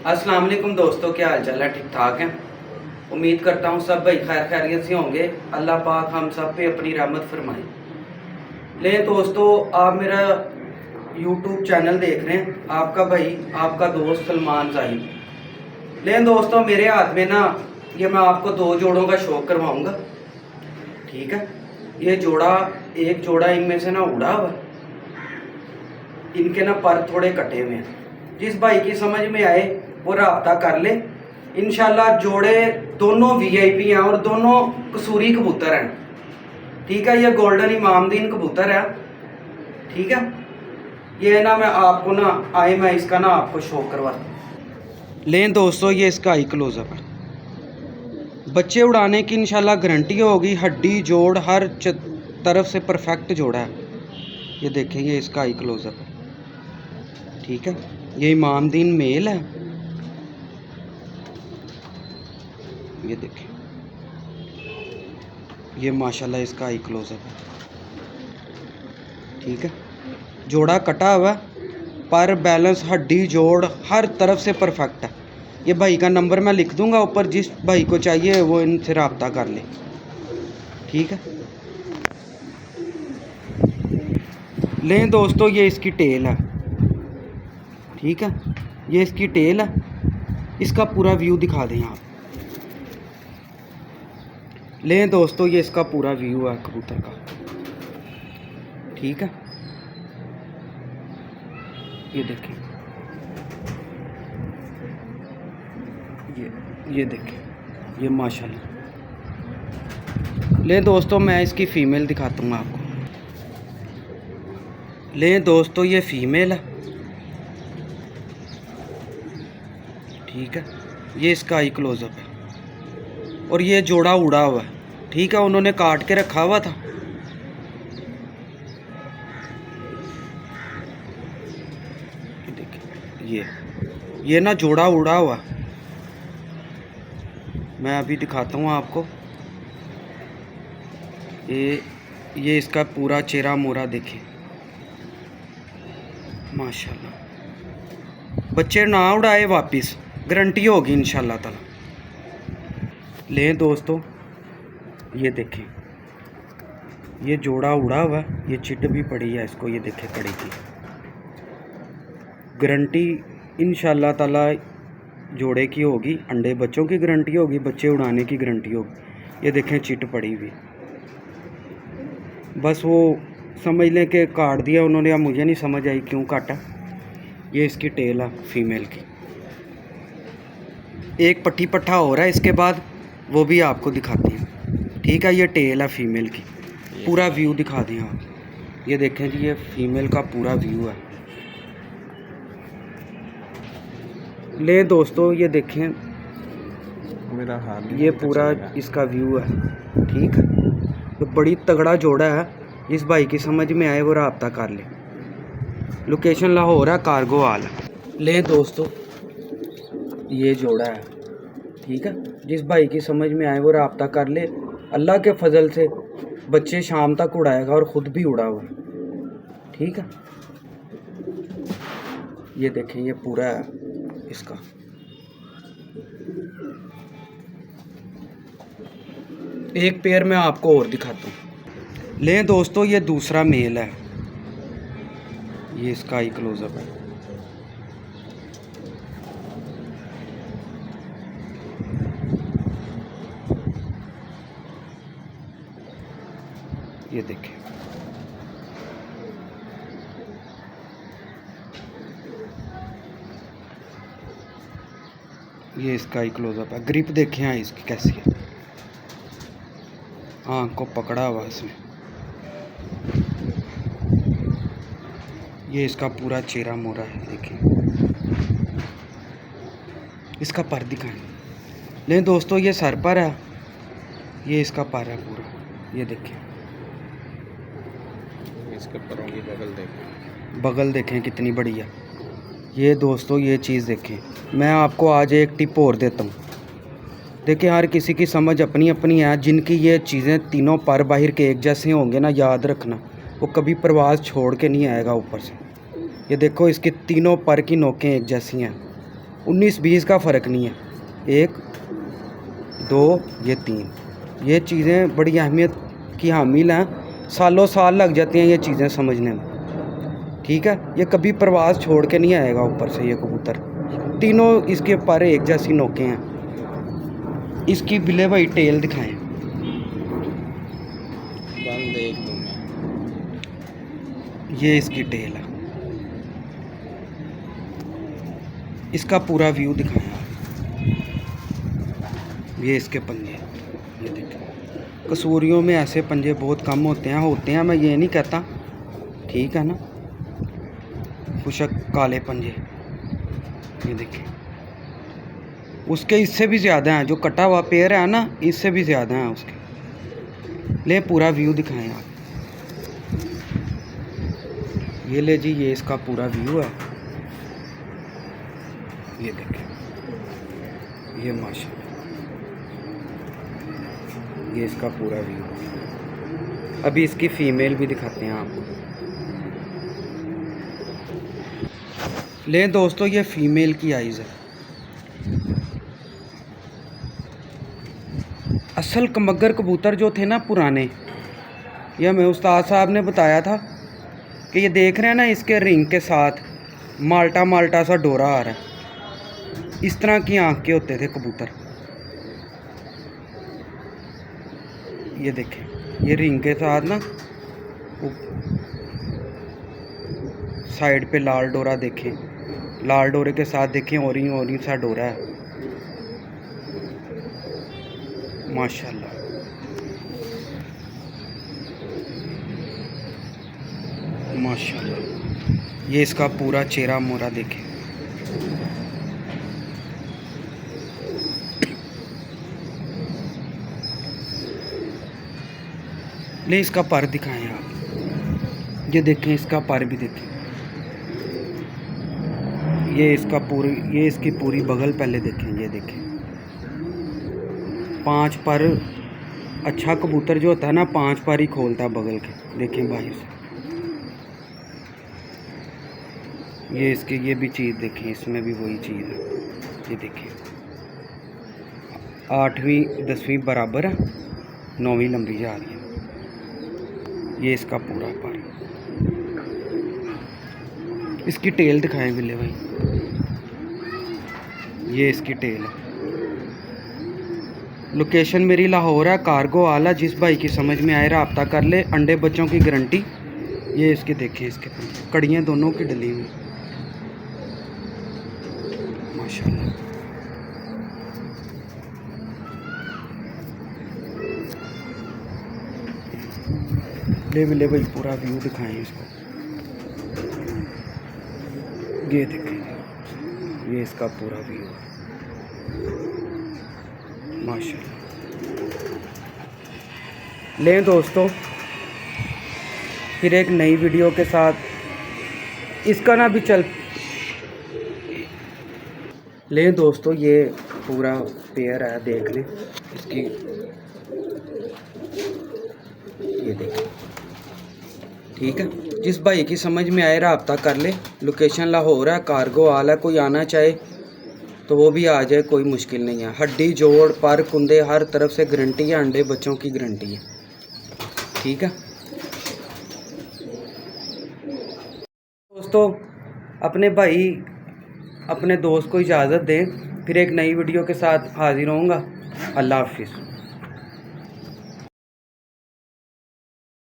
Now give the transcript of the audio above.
अस्सलाम वालेकुम दोस्तों, क्या हाल चाल है? ठीक ठाक हैं। उम्मीद करता हूँ सब भाई खैर खैरियत से होंगे। अल्लाह पाक हम सब पे अपनी रहमत फरमाए। ले दोस्तों, आप मेरा यूट्यूब चैनल देख रहे हैं, आपका भाई आपका दोस्त सलमान साहिब। ले दोस्तों, मेरे हाथ में ना ये मैं आपको दो जोड़ों का शौक करवाऊँगा, ठीक है। ये जोड़ा, एक जोड़ा इनमें से ना उड़ा हुआ, इनके ना पर थोड़े कटे हुए हैं। जिस भाई की समझ में आए वो राब्ता कर ले। इंशाल्लाह जोड़े दोनों वीआईपी हैं और दोनों कसूरी कबूतर हैं, ठीक है। ये गोल्डन इमामदीन कबूतर है, ठीक है। ये ना मैं आपको ना मैं इसका ना आपको शो करवाता हूँ। लें दोस्तों, ये इसका आई क्लोजअप है। बच्चे उड़ाने की इंशाल्लाह गारंटी होगी। हड्डी जोड़ हर तरफ से परफेक्ट जोड़ा है। ये देखें, ये इसका आई क्लोजअप है, ठीक है। ये इमामदीन मेल है, ये देखें। ये माशाल्लाह इसका आई क्लोजअप है, ठीक है। जोड़ा कटा हुआ पर बैलेंस हड्डी जोड़ हर तरफ से परफेक्ट है। ये भाई का नंबर मैं लिख दूंगा ऊपर, जिस भाई को चाहिए वो इनसे रब्ता कर ले, ठीक है। लें दोस्तों, ये इसकी टेल है, ठीक है। ये इसकी टेल है। इसका पूरा व्यू दिखा दें आप। लें दोस्तों, ये इसका पूरा व्यू है कबूतर का, ठीक है। ये देखें, ये देखें, ये माशाल्लाह। लें दोस्तों, मैं इसकी फ़ीमेल दिखाता हूँ आपको। लें दोस्तों, ये फ़ीमेल है, ठीक है। ये इसका आई क्लोजअप है और ये जोड़ा उड़ा हुआ है, ठीक है। उन्होंने काट के रखा हुआ था। देखिए, ये ना जोड़ा उड़ा हुआ। मैं अभी दिखाता हूँ आपको। ये इसका पूरा चेहरा मोरा देखें, माशाल्लाह। बच्चे ना उड़ाए वापिस, गारंटी होगी इंशाल्लाह ताला। लें दोस्तों, ये देखें, ये जोड़ा उड़ा हुआ, ये चिट भी पड़ी है इसको, ये देखें कड़ी की। गारंटी इंशाल्लाह ताला जोड़े की होगी, अंडे बच्चों की गारंटी होगी, बच्चे उड़ाने की गारंटी होगी। ये देखें चिट पड़ी हुई। बस वो समझ लें कि काट दिया उन्होंने, अब मुझे नहीं समझ आई क्यों काटा। ये इसकी टेल है फीमेल की। एक पट्टी पट्ठा हो रहा है, इसके बाद वो भी आपको दिखाते हैं, ठीक है। ये टेल है फीमेल की, पूरा व्यू दिखा दें आप। ये देखें जी, ये फीमेल का पूरा व्यू है। ले दोस्तों, ये देखें मेरा हाल, ये पूरा इसका व्यू है, ठीक है। तो बड़ी तगड़ा जोड़ा है। इस भाई की समझ में आए वो रब्ता कर ले। लोकेशन लाहौर है, कार्गो हाल है। ले दोस्तों, ये जोड़ा है, ठीक है। जिस भाई की समझ में आए वो रब्ता कर ले। अल्लाह के फजल से बच्चे शाम तक उड़ाएगा और ख़ुद भी उड़ा हुआ, ठीक है। ये देखें, ये पूरा है इसका। एक पेयर मैं आपको और दिखाता हूँ। लें दोस्तों, ये दूसरा मेल है, ये इसका आई क्लोजअप है। ये देखें, ये इसका आई क्लोजअप है। ग्रिप देखें हैं इसकी कैसी है, आँख को पकड़ा हुआ इसमें। ये इसका पूरा चेहरा मोरा है, देखिए। इसका पर दिखाएं। लें दोस्तों, ये सर पर है, ये इसका पर है पूरा, ये देखें। इसके परों की बगल देखें, बगल देखें कितनी बड़ी है। ये दोस्तों, ये चीज़ देखें। मैं आपको आज एक टिप और देता हूँ। देखिए, हर किसी की समझ अपनी अपनी है। जिनकी ये चीज़ें तीनों पर बाहर के एक जैसे होंगे ना, याद रखना वो कभी प्रवास छोड़ के नहीं आएगा ऊपर से। ये देखो, इसके तीनों पर की नोकें एक जैसी हैं, 19-20 का फ़र्क नहीं है। 1 2 ये 3, ये चीज़ें बड़ी अहमियत की हामिल हैं। सालों साल लग जाती हैं ये चीज़ें समझने में, ठीक है। ये कभी प्रवास छोड़ के नहीं आएगा ऊपर से ये कबूतर। तीनों इसके पर एक जैसी नोकें हैं। इसकी बिले भाई टेल दिखाएं। बंद एक दो में। ये इसकी टेल है। इसका पूरा व्यू दिखाएं आप। ये इसके पंजे, ये देखिए। कसूरियों में ऐसे पंजे बहुत कम होते हैं, मैं ये नहीं कहता, ठीक है ना। खुशक काले पंजे, ये देखिए। उसके इससे भी ज़्यादा हैं, जो कटा हुआ पेयर है ना, इससे भी ज़्यादा हैं उसके। ले पूरा व्यू दिखाएं आप। ये ले जी, ये इसका पूरा व्यू है। ये देखिए, ये माशाल्लाह, ये इसका पूरा व्यू। अभी इसकी फ़ीमेल भी दिखाते हैं आपको। ले दोस्तों, ये फ़ीमेल की आइज़ है। असल कमगर कबूतर जो थे ना पुराने, ये हमें उस्ताद साहब ने बताया था कि ये देख रहे हैं ना, इसके रिंग के साथ माल्टा माल्टा सा डोरा आ रहा है। इस तरह की आँख के होते थे कबूतर। ये देखें, ये रिंग के साथ ना साइड पे लाल डोरा देखें, लाल डोरे के साथ देखें ऑरेंज सा डोरा है। माशाल्लाह, माशाल्लाह। ये इसका पूरा चेहरा मोरा देखें। ले इसका पर दिखाएं आप। ये देखें, इसका पर भी देखें। ये इसकी पूरी बगल पहले देखें। ये देखें, 5 पर। अच्छा कबूतर जो होता है ना, 5 पर ही खोलता है बगल के। देखें बाहर से, ये भी चीज़ देखें, इसमें भी वही चीज़ है। ये देखें, 8वीं 10वीं बराबर है, 9वीं लंबी जा रही है। ये इसका पूरा पर। इसकी टेल दिखाएं बिल्ले भाई। ये इसकी टेल है। लोकेशन मेरी लाहौर है, कार्गो आला। जिस भाई की समझ में आए रब्ता कर ले। अंडे बच्चों की गारंटी। ये इसके देखिए, इसके कड़ियाँ दोनों की डली हुई, माशाल्लाह। ले बिल्ले भाई पूरा व्यू दिखाएं इसको। ये देखें, ये इसका पूरा व्यू है, माशाल्लाह। ले दोस्तों, फिर एक नई वीडियो के साथ इसका ना भी चल। ले दोस्तों, ये पूरा पेयर है, देख लें इसकी। ये देखें, ठीक है। जिस भाई की समझ में आए रब्ता कर ले। लोकेशन लाहौर है, कार्गो आल है। कोई आना चाहे तो वो भी आ जाए, कोई मुश्किल नहीं है। हड्डी जोड़ पर कुंदे हर तरफ से गारंटी है। अंडे बच्चों की गारंटी है, ठीक है दोस्तों। अपने भाई अपने दोस्त को इजाज़त दें। फिर एक नई वीडियो के साथ हाजिर होऊंगा। अल्लाह हाफिज़।